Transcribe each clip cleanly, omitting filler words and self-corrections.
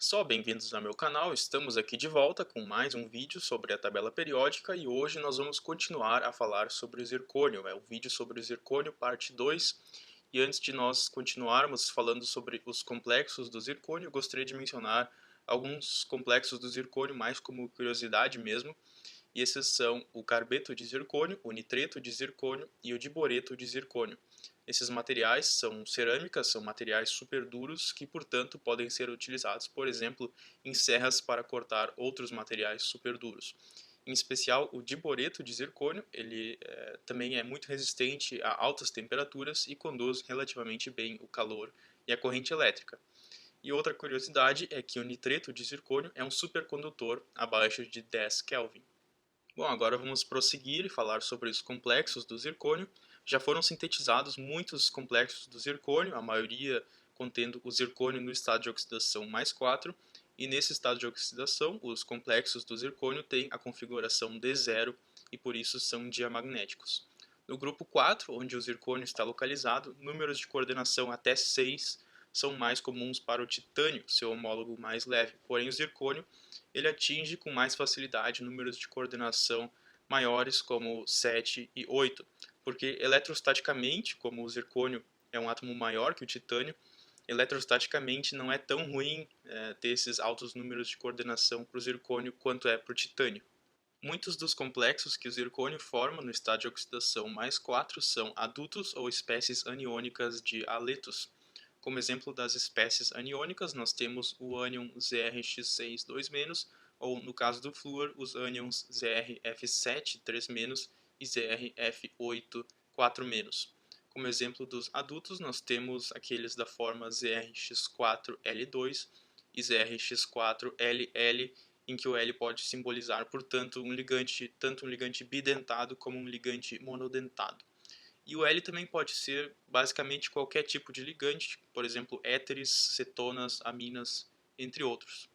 Só bem-vindos ao meu canal, estamos aqui de volta com mais um vídeo sobre a tabela periódica e hoje nós vamos continuar a falar sobre o zircônio, é o vídeo sobre o zircônio parte 2. E antes de nós continuarmos falando sobre os complexos do zircônio, eu gostaria de mencionar alguns complexos do zircônio mais como curiosidade mesmo, e esses são o carbeto de zircônio, o nitreto de zircônio e o diboreto de zircônio. Esses materiais são cerâmicas, são materiais super duros que, portanto, podem ser utilizados, por exemplo, em serras para cortar outros materiais super duros. Em especial, o diboreto de zircônio, ele também é muito resistente a altas temperaturas e conduz relativamente bem o calor e a corrente elétrica. E outra curiosidade é que o nitreto de zircônio é um supercondutor abaixo de 10 Kelvin. Bom, agora vamos prosseguir e falar sobre os complexos do zircônio. Já foram sintetizados muitos complexos do zircônio, a maioria contendo o zircônio no estado de oxidação mais 4, e nesse estado de oxidação, os complexos do zircônio têm a configuração D0 e por isso são diamagnéticos. No grupo 4, onde o zircônio está localizado, números de coordenação até 6 são mais comuns para o titânio, seu homólogo mais leve, porém o zircônio ele atinge com mais facilidade números de coordenação maiores como 7 e 8, porque eletrostaticamente, como o zircônio é um átomo maior que o titânio, eletrostaticamente não é tão ruim ter esses altos números de coordenação para o zircônio quanto é para o titânio. Muitos dos complexos que o zircônio forma no estado de oxidação mais 4 são adutos ou espécies aniônicas de haletos. Como exemplo das espécies aniônicas, nós temos o ânion ZrX6 2-, ou no caso do flúor, os ânions ZrF7 3- e ZrF8 4-. Como exemplo dos adutos, nós temos aqueles da forma ZrX4L2 e ZrX4LL, em que o L pode simbolizar, portanto, tanto um ligante bidentado como um ligante monodentado. E o L também pode ser basicamente qualquer tipo de ligante, por exemplo, éteres, cetonas, aminas, entre outros.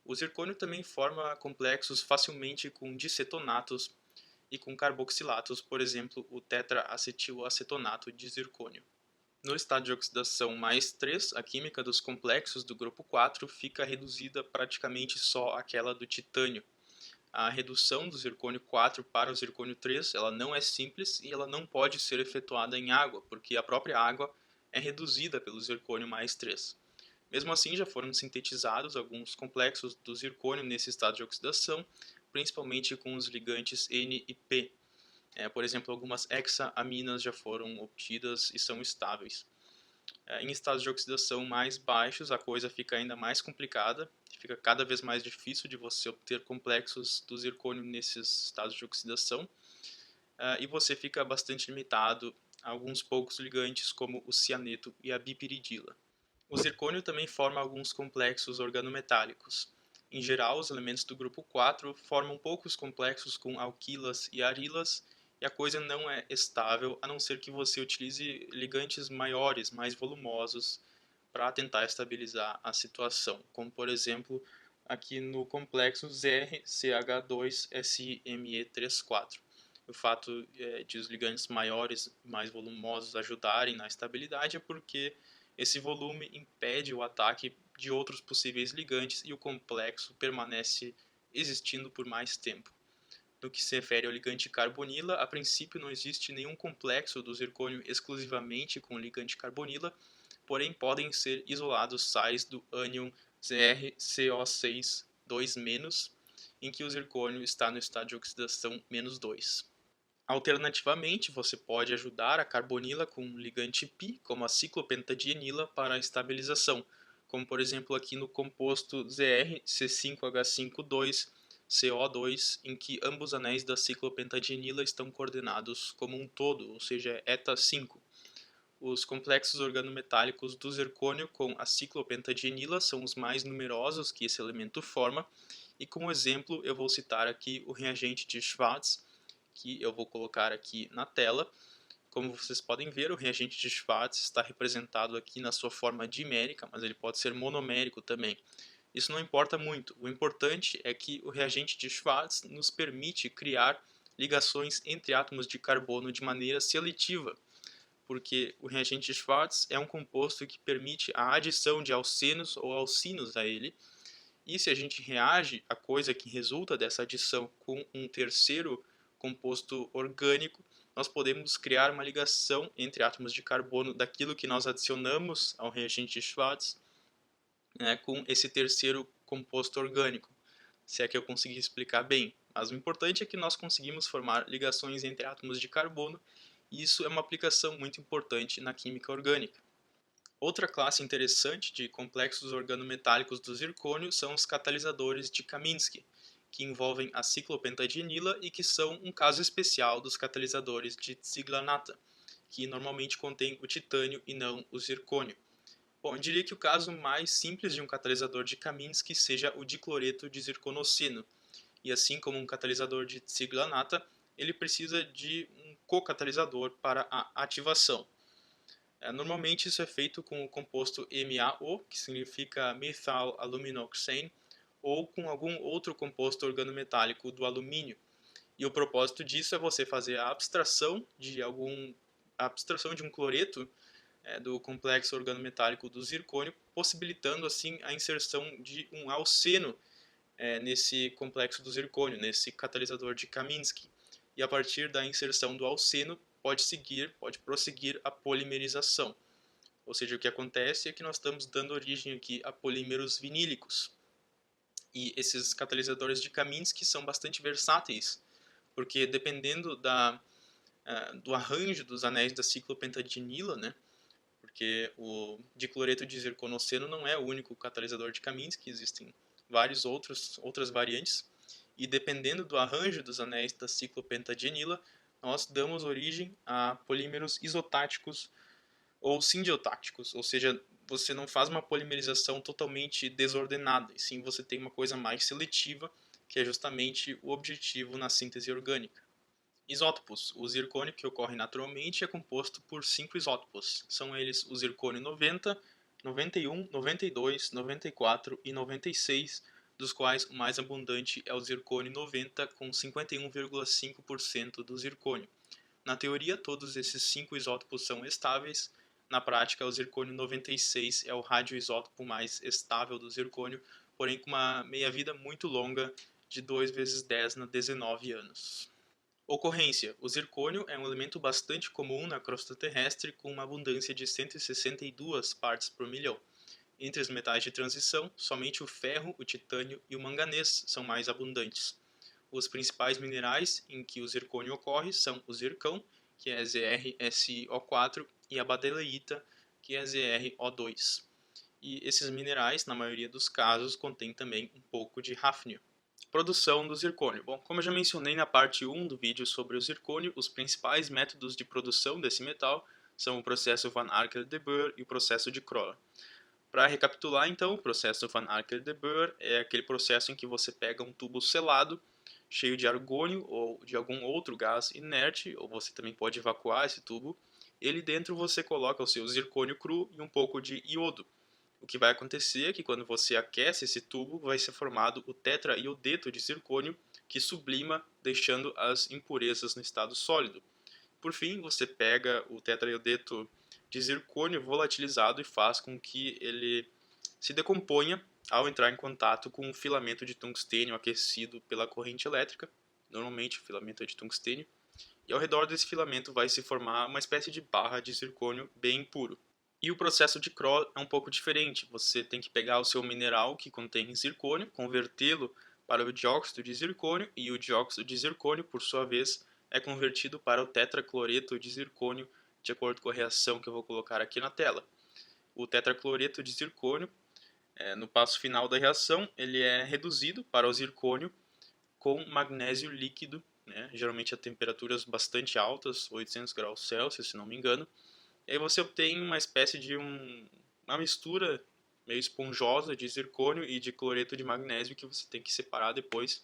O zircônio também forma complexos facilmente com dicetonatos e com carboxilatos, por exemplo, o tetraacetiloacetonato de zircônio. No estado de oxidação mais 3, a química dos complexos do grupo 4 fica reduzida praticamente só àquela do titânio. A redução do zircônio 4 para o zircônio 3 ela não é simples e ela não pode ser efetuada em água, porque a própria água é reduzida pelo zircônio mais 3. Mesmo assim, já foram sintetizados alguns complexos do zircônio nesse estado de oxidação, principalmente com os ligantes N e P. Por exemplo, algumas hexaaminas já foram obtidas e são estáveis. Em estados de oxidação mais baixos, a coisa fica ainda mais complicada, fica cada vez mais difícil de você obter complexos do zircônio nesses estados de oxidação, e você fica bastante limitado a alguns poucos ligantes, como o cianeto e a bipiridila. O zircônio também forma alguns complexos organometálicos. Em geral, os elementos do grupo 4 formam poucos complexos com alquilas e arilas, e a coisa não é estável, a não ser que você utilize ligantes maiores, mais volumosos, para tentar estabilizar a situação, como por exemplo aqui no complexo ZrCH2SiMe34. O fato de os ligantes maiores, mais volumosos ajudarem na estabilidade é porque esse volume impede o ataque de outros possíveis ligantes e o complexo permanece existindo por mais tempo. No que se refere ao ligante carbonila, a princípio não existe nenhum complexo do zircônio exclusivamente com o ligante carbonila, porém podem ser isolados sais do ânion ZrCO6 2-, em que o zircônio está no estado de oxidação -2. Alternativamente, você pode ajudar a carbonila com um ligante π, como a ciclopentadienila, para a estabilização, como por exemplo aqui no composto ZrC5H52CO2, em que ambos anéis da ciclopentadienila estão coordenados como um todo, ou seja, é eta 5. Os complexos organometálicos do zircônio com a ciclopentadienila são os mais numerosos que esse elemento forma, e como exemplo eu vou citar aqui o reagente de Schwarz, que eu vou colocar aqui na tela. Como vocês podem ver, o reagente de Schwarz está representado aqui na sua forma dimérica, mas ele pode ser monomérico também. Isso não importa muito, o importante é que o reagente de Schwarz nos permite criar ligações entre átomos de carbono de maneira seletiva, porque o reagente de Schwarz é um composto que permite a adição de alcenos ou alcinos a ele, E se a gente reage à coisa que resulta dessa adição com um terceiro composto orgânico, nós podemos criar uma ligação entre átomos de carbono daquilo que nós adicionamos ao reagente Schwartz, né, com esse terceiro composto orgânico, se é que eu consegui explicar bem. Mas o importante é que nós conseguimos formar ligações entre átomos de carbono, e isso é uma aplicação muito importante na química orgânica. Outra classe interessante de complexos organometálicos do zircônio são os catalisadores de Kaminsky, que envolvem a ciclopentadienila e que são um caso especial dos catalisadores de Ziegler-Natta, que normalmente contêm o titânio e não o zircônio. Bom, eu diria que o caso mais simples de um catalisador de Kaminsky seja o dicloreto de zirconoceno, e assim como um catalisador de Ziegler-Natta, ele precisa de um cocatalisador para a ativação. Normalmente isso é feito com o composto MaO, que significa methylaluminoxane, ou com algum outro composto organometálico do alumínio. E o propósito disso é você fazer a abstração de um cloreto do complexo organometálico do zircônio, possibilitando assim a inserção de um alceno nesse complexo do zircônio, nesse catalisador de Kaminsky. E a partir da inserção do alceno pode prosseguir a polimerização. Ou seja, o que acontece é que nós estamos dando origem aqui a polímeros vinílicos. E esses catalisadores de Kaminsky são bastante versáteis, porque dependendo do arranjo dos anéis da ciclopentadienila, né, porque o dicloreto de zirconoceno não é o único catalisador de Kaminsky, existem outras variantes, e dependendo do arranjo dos anéis da ciclopentadienila, nós damos origem a polímeros isotáticos ou sindiotáticos, ou seja, você não faz uma polimerização totalmente desordenada, e sim você tem uma coisa mais seletiva, que é justamente o objetivo na síntese orgânica. Isótopos. O zircônio que ocorre naturalmente é composto por 5 isótopos. São eles o zircônio 90, 91, 92, 94 e 96, dos quais o mais abundante é o zircônio 90, com 51,5% do zircônio. Na teoria, todos esses 5 isótopos são estáveis. Na prática, o zircônio 96 é o radioisótopo mais estável do zircônio, porém com uma meia-vida muito longa de 2 vezes 10 na 19 anos. Ocorrência. O zircônio é um elemento bastante comum na crosta terrestre, com uma abundância de 162 partes por milhão. Entre os metais de transição, somente o ferro, o titânio e o manganês são mais abundantes. Os principais minerais em que o zircônio ocorre são o zircão, que é ZrSiO4, e a badeleíta, que é ZrO2. E esses minerais, na maioria dos casos, contêm também um pouco de hafnio. Produção do zircônio. Bom, como eu já mencionei na parte 1 do vídeo sobre o zircônio, os principais métodos de produção desse metal são o processo Van Acker-de Boer e o processo de Kroll. Para recapitular, então, o processo Van Acker-de Boer é aquele processo em que você pega um tubo selado, cheio de argônio ou de algum outro gás inerte, ou você também pode evacuar esse tubo. Ele dentro você coloca o seu zircônio cru e um pouco de iodo. O que vai acontecer é que quando você aquece esse tubo, vai ser formado o tetraiodeto de zircônio, que sublima, deixando as impurezas no estado sólido. Por fim, você pega o tetraiodeto de zircônio volatilizado e faz com que ele se decomponha ao entrar em contato com um filamento de tungstênio aquecido pela corrente elétrica, normalmente o filamento é de tungstênio, e ao redor desse filamento vai se formar uma espécie de barra de zircônio bem puro. E o processo de Kroll é um pouco diferente. Você tem que pegar o seu mineral que contém zircônio, convertê-lo para o dióxido de zircônio, e o dióxido de zircônio, por sua vez, é convertido para o tetracloreto de zircônio, de acordo com a reação que eu vou colocar aqui na tela. O tetracloreto de zircônio, no passo final da reação, ele é reduzido para o zircônio com magnésio líquido, né, geralmente a temperaturas bastante altas, 800 graus Celsius, se não me engano. E aí você obtém uma espécie de uma mistura meio esponjosa de zircônio e de cloreto de magnésio que você tem que separar depois.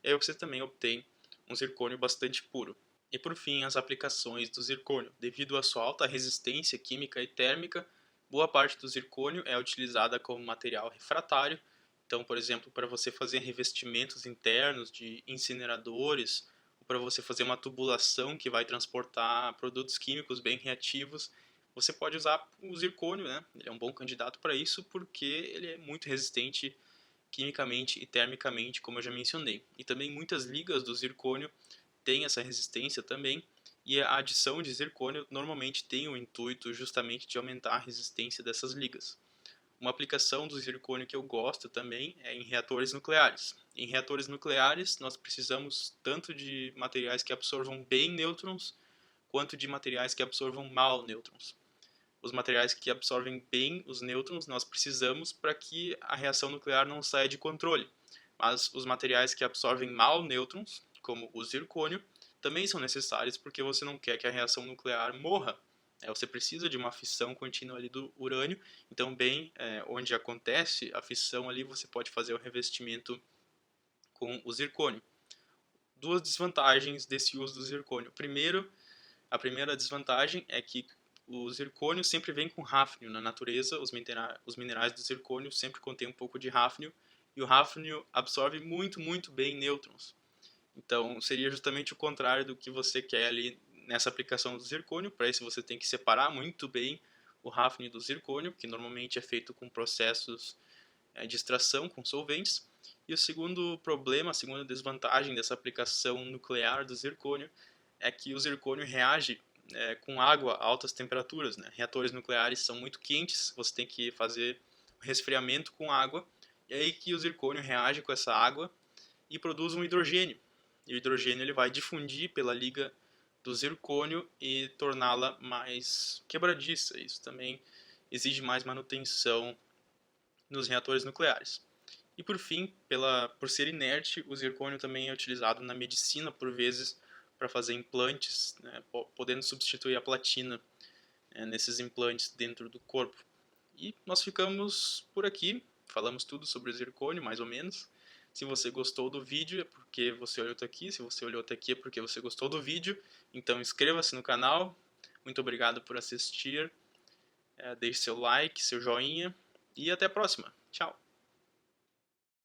E aí você também obtém um zircônio bastante puro. E por fim, as aplicações do zircônio. Devido à sua alta resistência química e térmica, boa parte do zircônio é utilizada como material refratário. Então, por exemplo, para você fazer revestimentos internos de incineradores, ou para você fazer uma tubulação que vai transportar produtos químicos bem reativos, você pode usar o zircônio, né? Ele é um bom candidato para isso porque ele é muito resistente quimicamente e termicamente, como eu já mencionei. E também muitas ligas do zircônio têm essa resistência também, e a adição de zircônio normalmente tem o intuito justamente de aumentar a resistência dessas ligas. Uma aplicação do zircônio que eu gosto também é em reatores nucleares. Em reatores nucleares, nós precisamos tanto de materiais que absorvam bem nêutrons, quanto de materiais que absorvam mal nêutrons. Os materiais que absorvem bem os nêutrons nós precisamos para que a reação nuclear não saia de controle. Mas os materiais que absorvem mal nêutrons, como o zircônio, também são necessários porque você não quer que a reação nuclear morra. Você precisa de uma fissão contínua ali do urânio, então bem onde acontece a fissão ali você pode fazer o revestimento com o zircônio. Duas desvantagens desse uso do zircônio. Primeiro, a primeira desvantagem é que o zircônio sempre vem com hafnio. Na natureza, os minerais do zircônio sempre contêm um pouco de hafnio, e o hafnio absorve muito bem nêutrons. Então, seria justamente o contrário do que você quer ali nessa aplicação do zircônio. Para isso, você tem que separar muito bem o hafnio do zircônio, que normalmente é feito com processos de extração com solventes. E o segundo problema, a segunda desvantagem dessa aplicação nuclear do zircônio é que o zircônio reage com água a altas temperaturas. Né? Reatores nucleares são muito quentes, você tem que fazer resfriamento com água, e aí que o zircônio reage com essa água e produz um hidrogênio. E o hidrogênio ele vai difundir pela liga do zircônio e torná-la mais quebradiça. Isso também exige mais manutenção nos reatores nucleares. E por fim, por ser inerte, o zircônio também é utilizado na medicina por vezes para fazer implantes, né, podendo substituir a platina nesses implantes dentro do corpo. E nós ficamos por aqui, falamos tudo sobre o zircônio, mais ou menos. Se você gostou do vídeo é porque você olhou até aqui, se você olhou até aqui é porque você gostou do vídeo. Então inscreva-se no canal, muito obrigado por assistir, deixe seu like, seu joinha e até a próxima. Tchau!